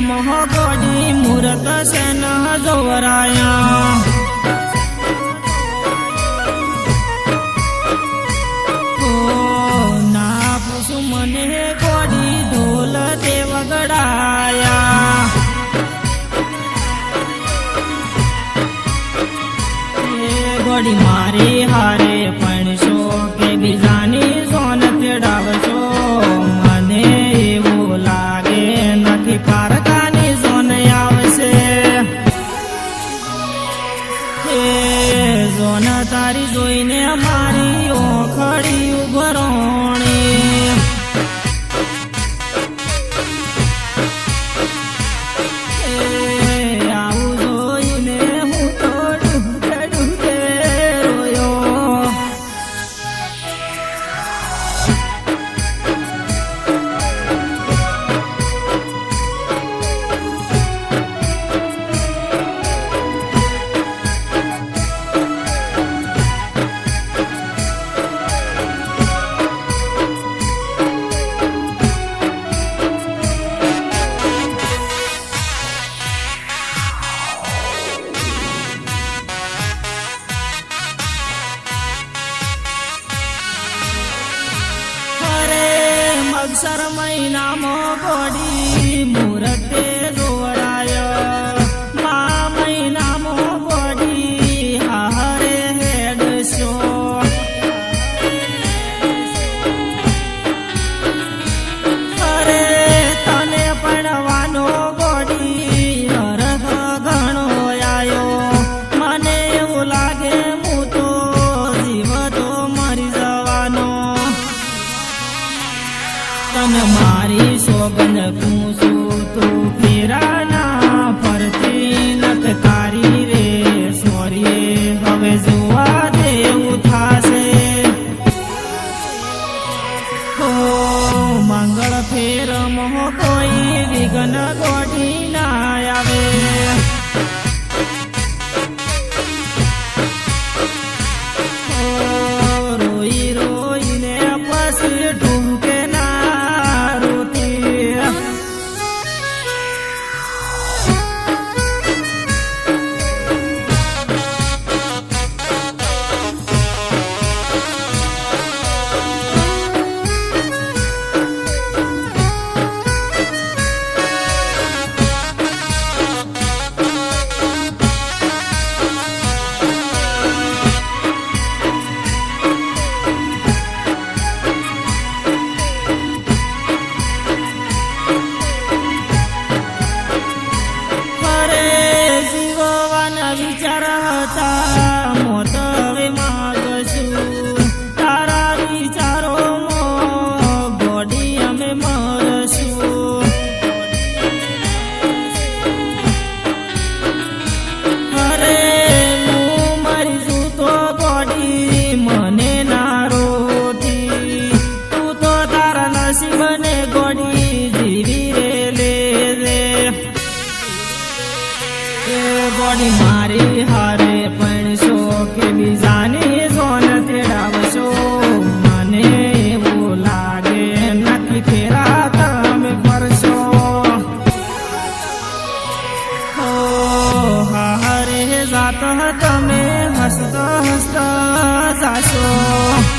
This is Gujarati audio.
મોહ ગોડી મૂરત સેન જોવરાયા ના પૂછું મને ગોડી ઢોલ તે વગડાયા ગોડી મારી હારે પણશો કે બીજાની સોન તેડાવશો મને એવું લાગે નથી પારકાની સોન આવશે સોન તારી જોઈને મારી ઓખડી ઉભરોણી આવું જોઈને હું તો ડૂબે ડૂબે રોયો અક્ષર મહિનામાં ગોડી મૂરતે જોવરાય મા મહિનામાં ગોડી હારે હેડશો અરે તને પડવાનો ગોડી હરખ ઘણો આયો મને એવું લાગે હું તો જીવ તો મરી જવાનો તને મારી સોગન પૂછું તું ફેરાના ફરતી નખ તારી રે સોરી હવે જોવા દેવું થાશે હો મંગળ ફેર મોહ કોઈ વિઘ્ન ગોઠી ના આવે રોઈ રોઈને પછી ઢૂકે વિચાર હતા મોત હવે માગશું તારા વિચારોમાં ગોડી અમે મરશું અરે હું મરીશું તો ગોડી મને ના રોતી તું તો તારા નસીબને ગોડી જીવી રે લે ગોડી મારી હારે પણશો કે બીજાની સોન તેડાવશો મને એવું લાગે નથી ફેરા તમે ફરશો હારે જાત તમે હસતા હસતા જાશો